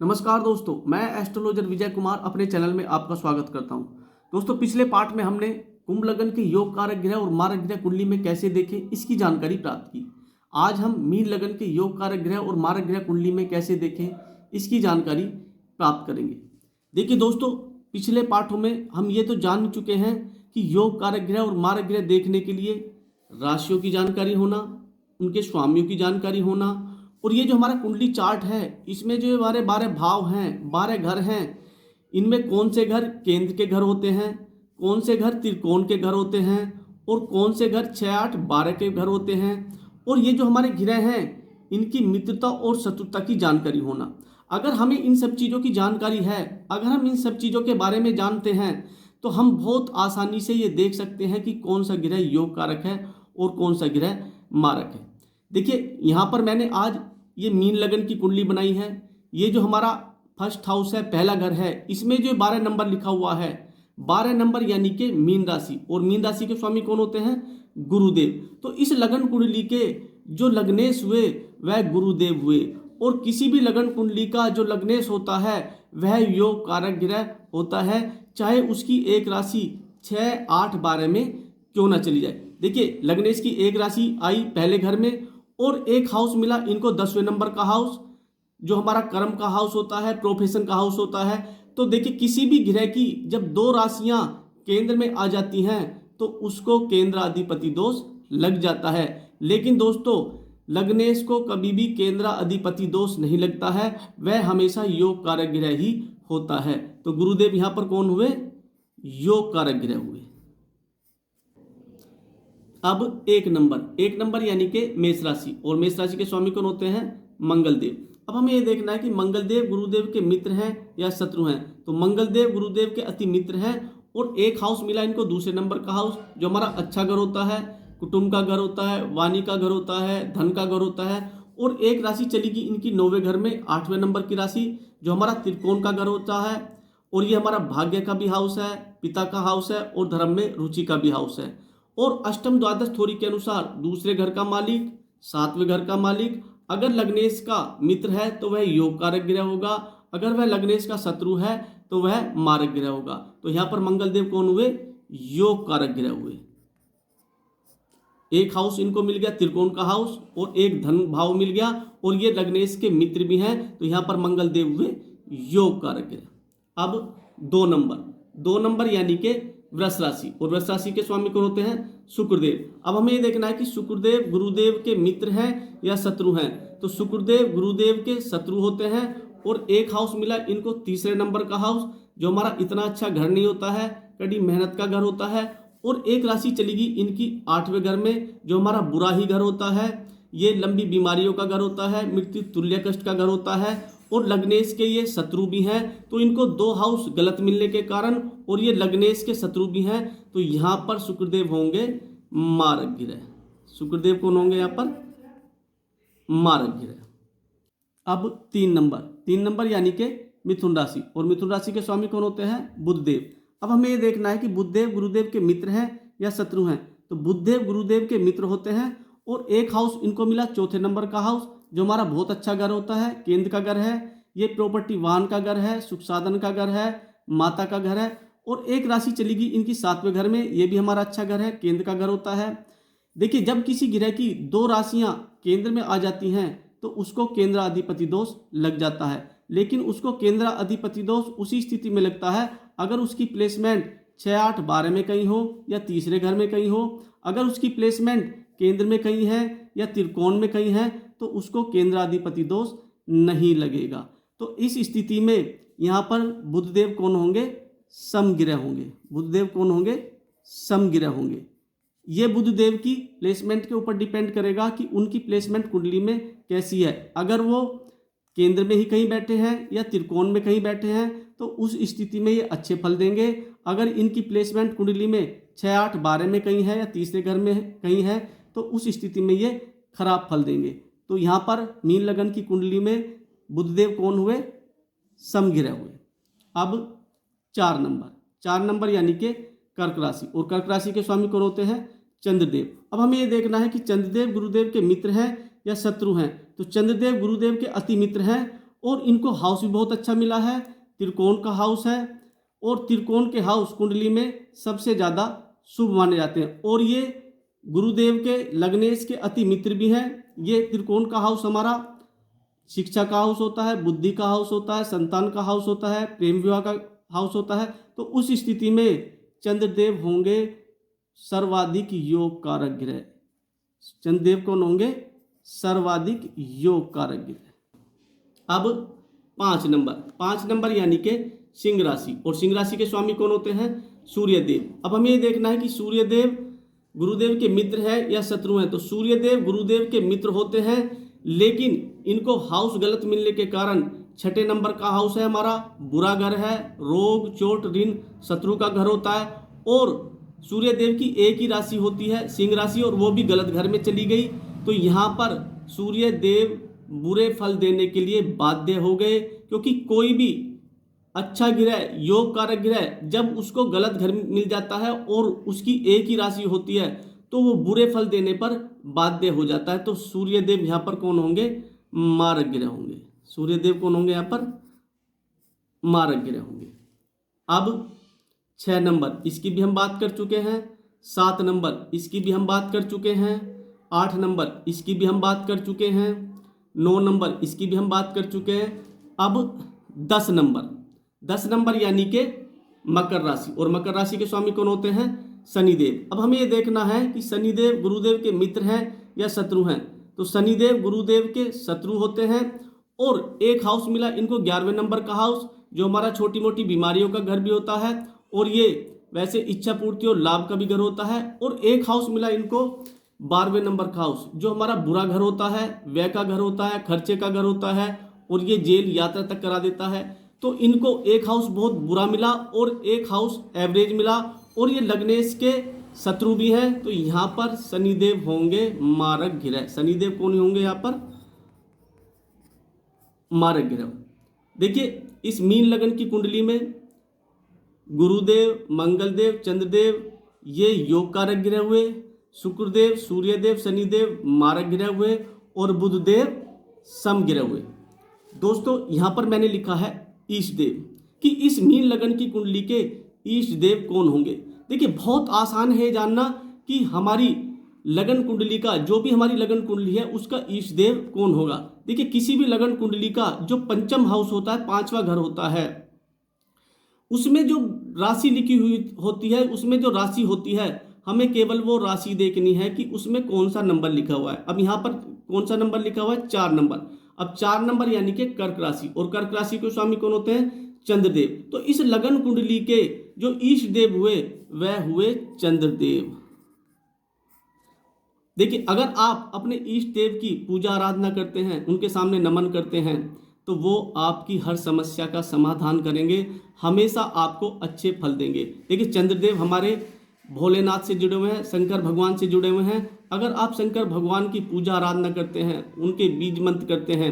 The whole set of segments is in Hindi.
नमस्कार दोस्तों, मैं एस्ट्रोलॉजर विजय कुमार अपने चैनल में आपका स्वागत करता हूं। दोस्तों, पिछले पार्ट में हमने कुंभ लग्न के योग कारक ग्रह और मारक ग्रह कुंडली में कैसे देखें इसकी जानकारी प्राप्त की। आज हम मीन लग्न के योग कारक ग्रह और मारक ग्रह कुंडली में कैसे देखें इसकी जानकारी प्राप्त करेंगे। देखिए दोस्तों, पिछले पाठों में हम ये तो जान चुके हैं कि योग कारक ग्रह और मारक ग्रह देखने के लिए राशियों की जानकारी होना, उनके स्वामियों की जानकारी होना, और ये जो हमारा कुंडली चार्ट है इसमें जो हमारे 12 भाव हैं, 12 घर हैं, इनमें कौन से घर केंद्र के घर होते हैं, कौन से घर त्रिकोण के घर होते हैं और कौन से घर 6, 8, 12 के घर होते हैं, और ये जो हमारे ग्रह हैं इनकी मित्रता और शत्रुता की जानकारी होना। अगर हमें इन सब चीज़ों की जानकारी है, अगर हम इन सब चीज़ों के बारे में जानते हैं तो हम बहुत आसानी से ये देख सकते हैं कि कौन सा ग्रह योग कारक है और कौन सा ग्रह मारक है। देखिए, यहाँ पर मैंने आज ये मीन लगन की कुंडली बनाई है। ये जो हमारा फर्स्ट हाउस है, पहला घर है, इसमें जो 12 नंबर लिखा हुआ है, 12 नंबर यानी कि मीन राशि, और मीन राशि के स्वामी कौन होते हैं? गुरुदेव। तो इस लगन कुंडली के जो लग्नेश हुए वह गुरुदेव हुए, और किसी भी लगन कुंडली का जो लग्नेश होता है वह योग कारक ग्रह होता है, चाहे उसकी एक राशि 6, 8, 12 में क्यों ना चली जाए। देखिए, लग्नेश की एक राशि आई पहले घर में और एक हाउस मिला इनको 10वें नंबर का हाउस, जो हमारा कर्म का हाउस होता है, प्रोफेशन का हाउस होता है। तो देखिए, किसी भी ग्रह की जब 2 राशियां केंद्र में आ जाती हैं तो उसको केंद्राधिपति दोष लग जाता है। लेकिन दोस्तों, लग्नेश को कभी भी केंद्राधिपति दोष नहीं लगता है, वह हमेशा योग कारक ग्रह ही होता है। तो गुरुदेव यहां पर कौन हुए? योग कारक ग्रह हुए। अब एक नंबर यानी कि मेष राशि, और मेष राशि के स्वामी कौन होते हैं? मंगलदेव। अब हमें ये देखना है कि मंगलदेव गुरुदेव के मित्र हैं या शत्रु हैं। तो मंगलदेव गुरुदेव के अति मित्र हैं, और एक हाउस मिला इनको दूसरे नंबर का हाउस, जो हमारा अच्छा घर होता है, कुटुंब का घर होता है, वाणी का घर होता है, धन का घर होता है। और एक राशि चलेगी इनकी 9वें घर में, 8वें नंबर की राशि, जो हमारा त्रिकोण का घर होता है, और ये हमारा भाग्य का भी हाउस है, पिता का हाउस है, और धर्म में रुचि का भी हाउस है। और अष्टम द्वादश थ्योरी के अनुसार दूसरे घर का मालिक, 7वें घर का मालिक अगर लग्नेश का मित्र है तो वह योग कारक ग्रह होगा, अगर वह लग्नेश का शत्रु है तो वह मारक ग्रह होगा। तो यहां पर मंगलदेव कौन हुए? योग कारक ग्रह हुए। एक हाउस इनको मिल गया त्रिकोण का हाउस, और एक धन भाव मिल गया, और ये लग्नेश के मित्र भी हैं, तो यहां पर मंगलदेव हुए योग कारक ग्रह। अब 2 नंबर यानी कि वृष राशि, और वृष राशि के स्वामी कौन होते हैं? शुक्रदेव। अब हमें ये देखना है कि शुक्रदेव गुरुदेव के मित्र हैं या शत्रु हैं। तो शुक्रदेव गुरुदेव के शत्रु होते हैं, और एक हाउस मिला इनको तीसरे नंबर का हाउस, जो हमारा इतना अच्छा घर नहीं होता है, कड़ी मेहनत का घर होता है। और एक राशि चलेगी इनकी 8वें घर में, जो हमारा बुरा ही घर होता है, ये लंबी बीमारियों का घर होता है, मृत्यु तुल्य कष्ट का घर होता है, और लग्नेश के ये शत्रु भी हैं। तो इनको 2 हाउस गलत मिलने के कारण, और ये लग्नेश के शत्रु भी हैं, तो यहां पर शुक्रदेव होंगे मारक ग्रह। शुक्रदेव कौन होंगे यहां पर? मारक ग्रह। अब 3 नंबर यानी कि मिथुन राशि, और मिथुन राशि के स्वामी कौन होते हैं? बुधदेव। अब हमें ये देखना है कि बुधदेव गुरुदेव के मित्र हैं या शत्रु हैं। तो बुधदेव गुरुदेव के मित्र होते हैं, और एक हाउस इनको मिला 4थे नंबर का हाउस, जो हमारा बहुत अच्छा घर होता है, केंद्र का घर है, ये प्रॉपर्टी वाहन का घर है, सुख साधन का घर है, माता का घर है। और एक राशि चलेगी इनकी 7वें घर में, ये भी हमारा अच्छा घर है, केंद्र का घर होता है। देखिए, जब किसी ग्रह की 2 राशियां केंद्र में आ जाती हैं तो उसको केंद्राधिपति दोष लग जाता है। लेकिन उसको केंद्राधिपति दोष उसी स्थिति में लगता है अगर उसकी प्लेसमेंट 6, 8, 12 में कहीं हो या तीसरे घर में कहीं हो। अगर उसकी प्लेसमेंट केंद्र में कहीं है या त्रिकोण में कहीं है तो उसको केंद्राधिपति दोष नहीं लगेगा। तो इस स्थिति में यहाँ पर बुधदेव कौन होंगे? समग्रह होंगे। बुधदेव कौन होंगे? समग्रह होंगे। ये बुधदेव की प्लेसमेंट के ऊपर डिपेंड करेगा कि उनकी प्लेसमेंट कुंडली में कैसी है। अगर वो केंद्र में ही कहीं बैठे हैं या त्रिकोण में कहीं बैठे हैं तो उस स्थिति में ये अच्छे फल देंगे। अगर इनकी प्लेसमेंट कुंडली में 6, 8, 12 में कहीं है या तीसरे घर में कहीं है तो उस स्थिति में ये खराब फल देंगे। तो यहाँ पर मीन लगन की कुंडली में बुधदेव कौन हुए? समग्रह हुए। अब 4 नंबर यानी कि कर्क राशि, और कर्क राशि के स्वामी कौन होते हैं? चंद्रदेव। अब हमें ये देखना है कि चंद्रदेव गुरुदेव के मित्र हैं या शत्रु हैं। तो चंद्रदेव गुरुदेव के अति मित्र हैं, और इनको हाउस भी बहुत अच्छा मिला है, त्रिकोण का हाउस है, और त्रिकोण के हाउस कुंडली में सबसे ज़्यादा शुभ माने जाते हैं, और ये गुरुदेव के लग्नेश के अति मित्र भी हैं। ये त्रिकोण का हाउस हमारा शिक्षा का हाउस होता है, बुद्धि का हाउस होता है, संतान का हाउस होता है, प्रेम विवाह का हाउस होता है। तो उस स्थिति में चंद्रदेव होंगे सर्वाधिक योग कारक ग्रह। चंद्रदेव कौन होंगे? सर्वाधिक योग कारक ग्रह। अब 5 नंबर यानी कि सिंह राशि, और सिंह राशि के स्वामी कौन होते हैं? सूर्यदेव। अब हमें ये देखना है कि सूर्यदेव गुरुदेव के मित्र है या शत्रु हैं। तो सूर्यदेव गुरुदेव के मित्र होते हैं, लेकिन इनको हाउस गलत मिलने के कारण 6 नंबर का हाउस है हमारा, बुरा घर है, रोग चोट ऋण शत्रु का घर होता है। और सूर्यदेव की एक ही राशि होती है सिंह राशि, और वो भी गलत घर में चली गई। तो यहाँ पर सूर्यदेव बुरे फल देने के लिए बाध्य हो गए, क्योंकि कोई भी अच्छा ग्रह योग कारक ग्रह जब उसको गलत घर मिल जाता है और उसकी एक ही राशि होती है तो वो बुरे फल देने पर बाध्य हो जाता है। तो सूर्यदेव यहाँ पर कौन होंगे? मारक ग्रह होंगे। सूर्यदेव कौन होंगे? यहाँ पर मारक ग्रह होंगे। अब 6 नंबर, इसकी भी हम बात कर चुके हैं। 7 नंबर, इसकी भी हम बात कर चुके हैं। 8 नंबर, इसकी भी हम बात कर चुके हैं। 9 नंबर, इसकी भी हम बात कर चुके हैं। अब 10 नंबर यानी कि मकर राशि, और मकर राशि के स्वामी कौन होते हैं? शनिदेव। अब हमें ये देखना है कि शनिदेव गुरुदेव के मित्र हैं या शत्रु हैं। तो शनिदेव गुरुदेव के शत्रु होते हैं, और एक हाउस मिला इनको 11वें नंबर का हाउस, जो हमारा छोटी मोटी बीमारियों का घर भी होता है, और ये वैसे इच्छा पूर्ति और लाभ का भी घर होता है। और एक हाउस मिला इनको 12वें नंबर का हाउस, जो हमारा बुरा घर होता है, व्यय का घर होता है, खर्चे का घर होता है, और ये जेल यात्रा तक करा देता है। तो इनको एक हाउस बहुत बुरा मिला और एक हाउस एवरेज मिला, और ये लग्नेश के शत्रु भी हैं। तो यहाँ पर शनिदेव होंगे मारक ग्रह। शनिदेव कौन होंगे यहाँ पर? मारक ग्रह। देखिए, इस मीन लगन की कुंडली में गुरुदेव, मंगलदेव, चंद्रदेव ये योग कारक ग्रह हुए, शुक्रदेव, सूर्यदेव, शनिदेव मारक ग्रह हुए, और बुधदेव सम ग्रह हुए। दोस्तों, यहाँ पर मैंने लिखा है ईश देव, कि इस मीन लगन की कुंडली के ईश देव कौन होंगे। देखिए, बहुत आसान है जानना कि हमारी लगन कुंडली का, जो भी हमारी लगन कुंडली है उसका ईश देव कौन होगा। देखिए, किसी भी लगन कुंडली का जो पंचम हाउस होता है, 5वां घर होता है, उसमें जो राशि लिखी हुई होती है, उसमें जो राशि होती है, हमें केवल वो राशि देखनी है कि उसमें कौन सा नंबर लिखा हुआ है। अब यहाँ पर कौन सा नंबर लिखा हुआ है? 4 नंबर। अब 4 नंबर यानी कि कर्क राशि, और कर्क राशि के स्वामी कौन होते हैं? चंद्रदेव। तो इस लगन कुंडली के जो ईश देव हुए वह हुए चंद्रदेव। देखिए, अगर आप अपने इष्ट देव की पूजा आराधना करते हैं, उनके सामने नमन करते हैं, तो वो आपकी हर समस्या का समाधान करेंगे, हमेशा आपको अच्छे फल देंगे। देखिए, चंद्रदेव हमारे भोलेनाथ से जुड़े हुए हैं, शंकर भगवान से जुड़े हुए हैं। अगर आप शंकर भगवान की पूजा आराधना करते हैं, उनके बीज मंत्र करते हैं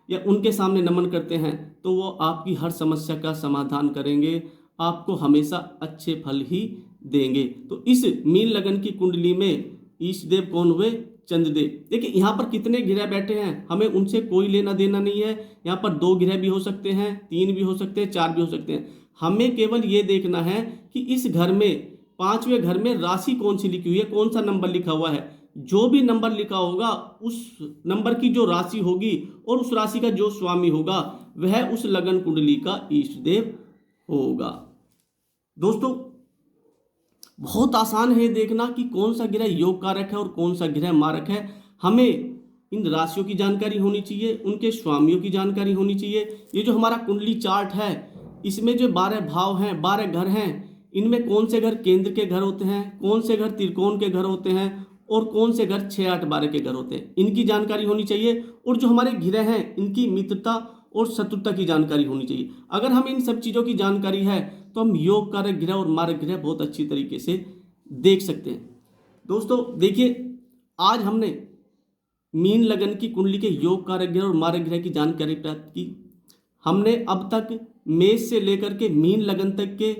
या उनके सामने नमन करते हैं, तो वो आपकी हर समस्या का समाधान करेंगे, आपको हमेशा अच्छे फल ही देंगे। तो इस मीन लगन की कुंडली में ईश देव कौन हुए? चंद्रदेव। देखिए, यहाँ पर कितने ग्रह बैठे हैं हमें उनसे कोई लेना देना नहीं है। यहाँ पर 2 ग्रह भी हो सकते हैं, 3 भी हो सकते हैं, 4 भी हो सकते हैं। हमें केवल ये देखना है कि इस घर में, 5वें घर में राशि कौन सी लिखी हुई है, कौन सा नंबर लिखा हुआ है। जो भी नंबर लिखा होगा, उस नंबर की जो राशि होगी और उस राशि का जो स्वामी होगा, वह उस लगन कुंडली का इष्ट देव होगा। दोस्तों, बहुत आसान है देखना कि कौन सा ग्रह योग कारक है और कौन सा ग्रह मारक है। हमें इन राशियों की जानकारी होनी चाहिए, उनके स्वामियों की जानकारी होनी चाहिए। ये जो हमारा कुंडली चार्ट है, इसमें जो 12 भाव हैं, 12 घर हैं, इनमें कौन से घर केंद्र के घर होते हैं, कौन से घर त्रिकोण के घर होते हैं, और कौन से घर 6, 8, 12 के घर होते हैं, इनकी जानकारी होनी चाहिए। और जो हमारे ग्रह हैं, इनकी मित्रता और शत्रुता की जानकारी होनी चाहिए। अगर हम इन सब चीज़ों की जानकारी है, तो हम योग कारक ग्रह और मारक ग्रह बहुत अच्छी तरीके से देख सकते हैं। दोस्तों, देखिए, आज हमने मीन लगन की कुंडली के योग कारक ग्रह और मारक ग्रह की जानकारी प्राप्त की। हमने अब तक मेष से लेकर के मीन लगन तक के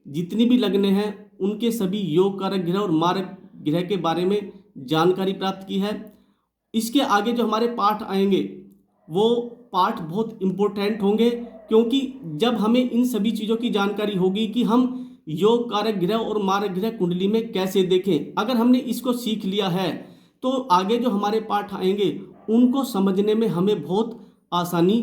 जितनी भी लगने हैं, उनके सभी योग कारक ग्रह और मारक ग्रह के बारे में जानकारी प्राप्त की है। इसके आगे जो हमारे पाठ आएंगे, वो पाठ बहुत इम्पोर्टेंट होंगे, क्योंकि जब हमें इन सभी चीज़ों की जानकारी होगी कि हम योग कारक ग्रह और मारक ग्रह कुंडली में कैसे देखें, अगर हमने इसको सीख लिया है तो आगे जो हमारे पाठ आएंगे उनको समझने में हमें बहुत आसानी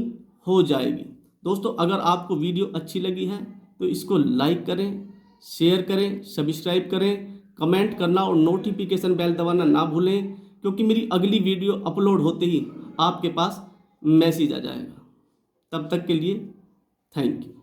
हो जाएगी। दोस्तों, अगर आपको वीडियो अच्छी लगी है तो इसको लाइक करें, शेयर करें, सब्सक्राइब करें, कमेंट करना और नोटिफिकेशन बेल दबाना ना भूलें, क्योंकि मेरी अगली वीडियो अपलोड होते ही आपके पास मैसेज आ जाएगा। तब तक के लिए थैंक यू।